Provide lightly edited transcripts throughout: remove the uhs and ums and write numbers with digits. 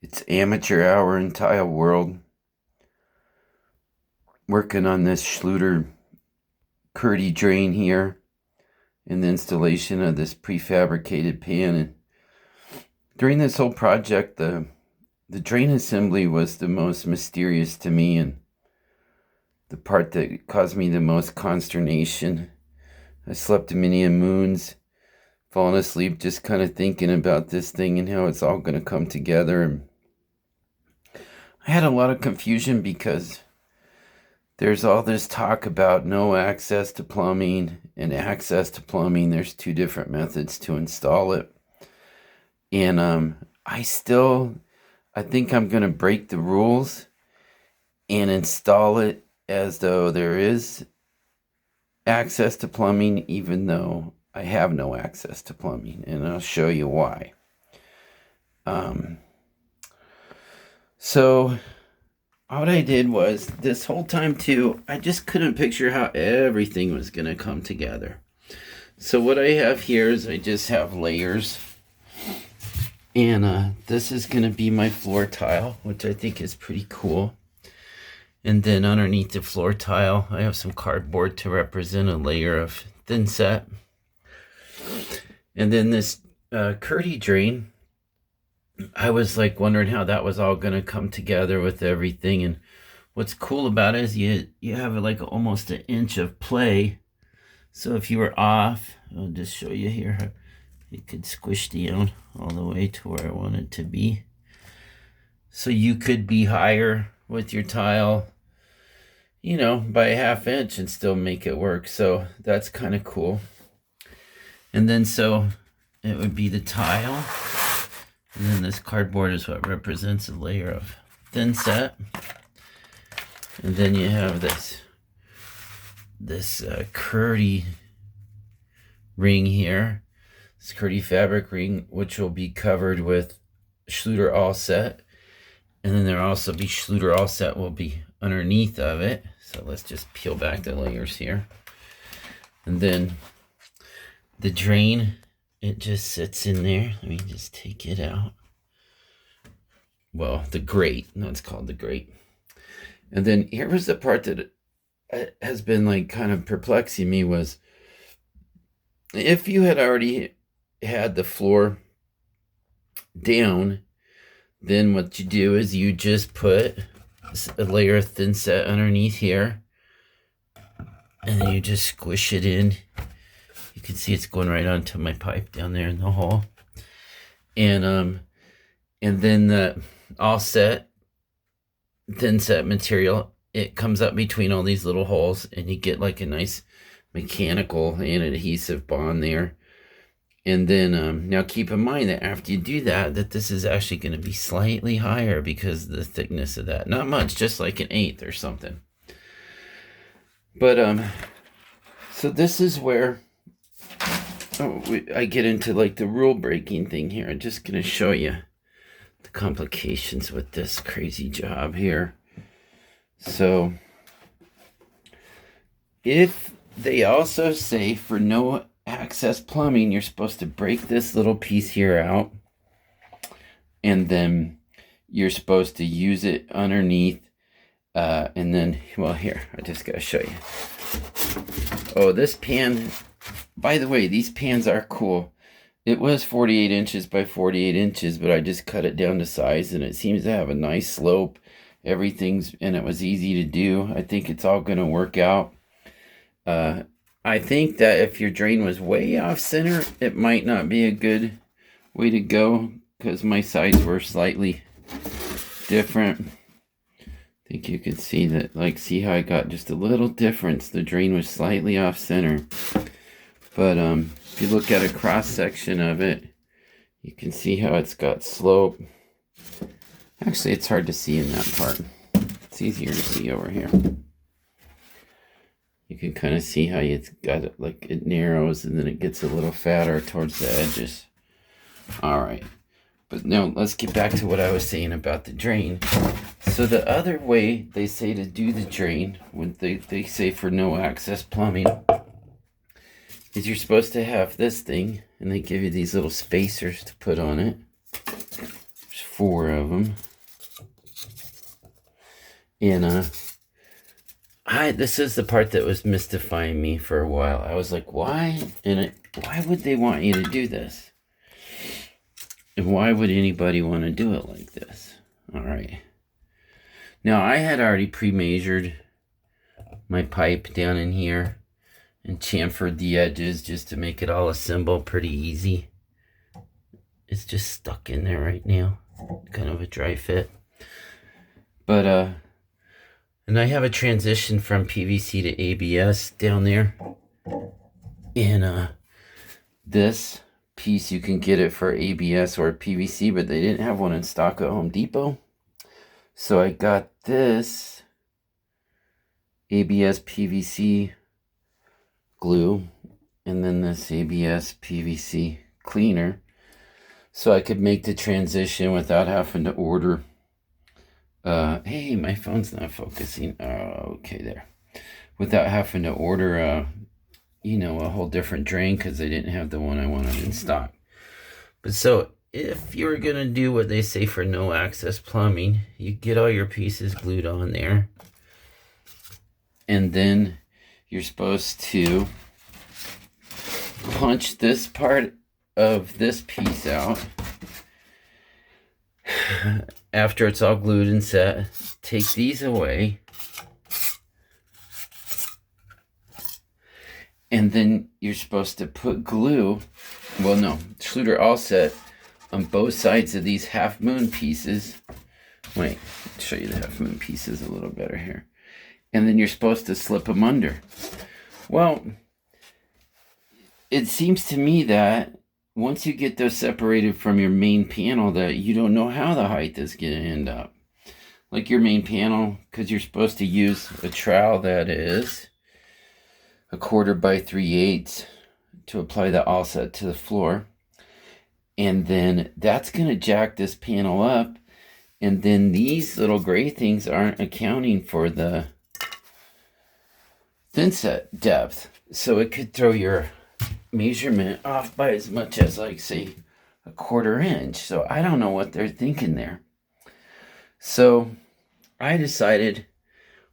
It's amateur hour in tile world. Working on this Schluter Kerdi drain here and the installation of this prefabricated pan. And during this whole project, the drain assembly was the most mysterious to me and the part that caused me the most consternation. I slept a many moons, falling asleep just kind of thinking about this thing and how it's all going to come together. And I had a lot of confusion because there's all this talk about no access to plumbing and access to plumbing. There's two different methods to install it. And I think I'm going to break the rules and install it as though there is access to plumbing, even though I have no access to plumbing. And I'll show you why. So what I did was, this whole time too, I just couldn't picture how everything was going to come together. So what I have here is I just have layers. And this is going to be my floor tile, which I think is pretty cool. And then underneath the floor tile, I have some cardboard to represent a layer of thin set. And then this Kerdi drain, I was like wondering how that was all going to come together with everything. And what's cool about it is you have like almost an inch of play. So if you were off, I'll just show you here. It could squish down all the way to where I want it to be. So you could be higher with your tile, by a half inch and still make it work. So that's kind of cool. And then so it would be the tile. And then this cardboard is what represents a layer of thin set. And then you have this Kerdi ring here. This Kerdi fabric ring, which will be covered with Schluter all set. And then there'll also be Schluter all set will be underneath of it. So let's just peel back the layers here. And then the drain, it just sits in there. Let me just take it out. Well, the grate. No, it's called the grate. And then here was the part that has been like kind of perplexing me was, if you had already had the floor down, then what you do is you just put a layer of thin set underneath here, and then you just squish it in. You can see it's going right onto my pipe down there in the hole. And then the all set thin set material, it comes up between all these little holes, and you get like a nice mechanical and adhesive bond there. And then now keep in mind that after you do that this is actually going to be slightly higher because of the thickness of that. Not much, just like an eighth or something. But so this is where I get into like the rule breaking thing here. I'm just going to show you the complications with this crazy job here. So if they also say for no access plumbing, you're supposed to break this little piece here out, and then you're supposed to use it underneath, and then, well, here, I just gotta show you. Oh, this pan, by the way, these pans are cool. It was 48 inches by 48 inches, but I just cut it down to size, and it seems to have a nice slope. And it was easy to do. I think it's all gonna work out. I think that if your drain was way off center, it might not be a good way to go because my sides were slightly different. I think you could see that, like, see how I got just a little difference. The drain was slightly off center. But if you look at a cross section of it, you can see how it's got slope. Actually, it's hard to see in that part. It's easier to see over here. You can kind of see how it's got it, like it narrows and then it gets a little fatter towards the edges. All right. But now let's get back to what I was saying about the drain. So the other way they say to do the drain, when they say for no access plumbing, is you're supposed to have this thing, and they give you these little spacers to put on it. There's 4 of them. And this is the part that was mystifying me for a while. I was like, why? Why would they want you to do this? And why would anybody want to do it like this? All right. Now, I had already pre-measured my pipe down in here and chamfered the edges just to make it all assemble pretty easy. It's just stuck in there right now. Kind of a dry fit. But, and I have a transition from PVC to ABS down there. And, this piece, you can get it for ABS or PVC, but they didn't have one in stock at Home Depot. So I got this ABS PVC glue and then this ABS PVC cleaner, so I could make the transition without having to order. Hey, my phone's not focusing. Oh, okay, there. Without having to order a whole different drain, because they didn't have the one I wanted in stock. But so if you're going to do what they say for no access plumbing, you get all your pieces glued on there. And then you're supposed to punch this part of this piece out. After it's all glued and set, take these away. And then you're supposed to put glue, well, no, Schluter all set on both sides of these half moon pieces. Wait, I'll show you the half moon pieces a little better here. And then you're supposed to slip them under. Well, it seems to me that once you get those separated from your main panel, that you don't know how the height is going to end up. Like your main panel, because you're supposed to use a trowel that is 1/4 by 3/8 to apply the all set to the floor. And then that's going to jack this panel up. And then these little gray things aren't accounting for the thin set depth. So it could throw your measurement off by as much as, like, say, 1/4 inch. So I don't know what they're thinking there. So I decided,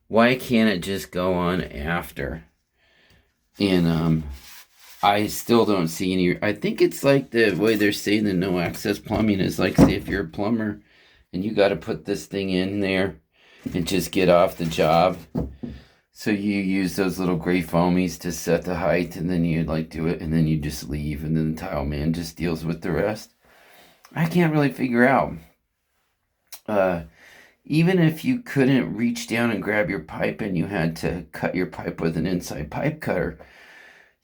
why can't it just go on after? And I still don't see any. I think it's like the way they're saying the no access plumbing is like, say if you're a plumber and you got to put this thing in there and just get off the job. So you use those little gray foamies to set the height, and then you like do it, and then you just leave, and then the tile man just deals with the rest. I can't really figure out. Even if you couldn't reach down and grab your pipe and you had to cut your pipe with an inside pipe cutter,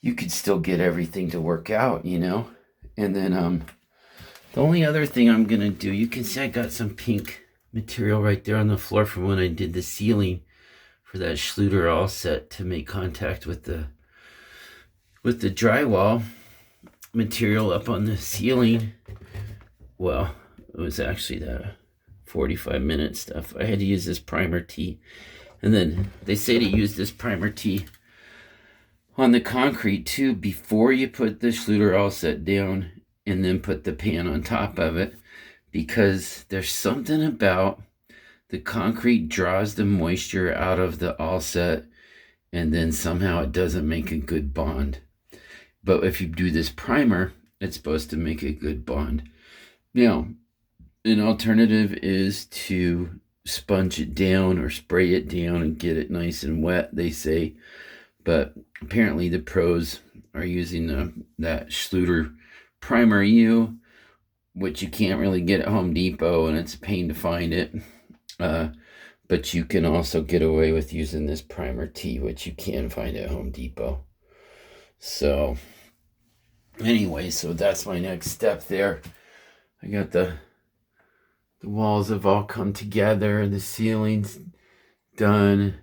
you could still get everything to work out, And then the only other thing I'm going to do, you can see I got some pink material right there on the floor from when I did the ceiling for that Schluter all set to make contact with the drywall material up on the ceiling. Well, it was actually the 45-minute stuff. I had to use this primer tee. And then they say to use this primer tee on the concrete too before you put the Schluter all set down, and then put the pan on top of it, because there's something about the concrete draws the moisture out of the all set, and then somehow it doesn't make a good bond. But if you do this primer, it's supposed to make a good bond. Now, an alternative is to sponge it down or spray it down and get it nice and wet, they say. But apparently the pros are using that Schluter Primer U, which you can't really get at Home Depot, and it's a pain to find it. But you can also get away with using this Primer T, which you can find at Home Depot. So anyway, so that's my next step there. I got the walls have all come together, the ceiling's done.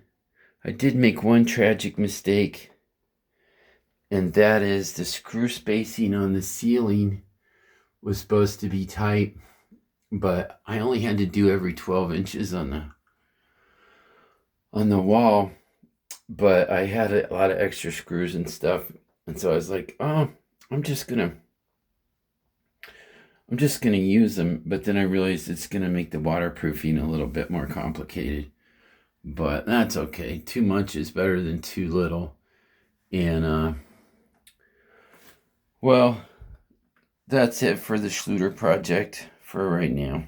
I did make one tragic mistake, and that is the screw spacing on the ceiling was supposed to be tight, but I only had to do every 12 inches on the wall, but I had a lot of extra screws and stuff, and so I was like, oh, I'm just gonna I'm just going to use them, but then I realized it's going to make the waterproofing a little bit more complicated. But that's okay. Too much is better than too little. And, well, that's it for the Schluter project for right now.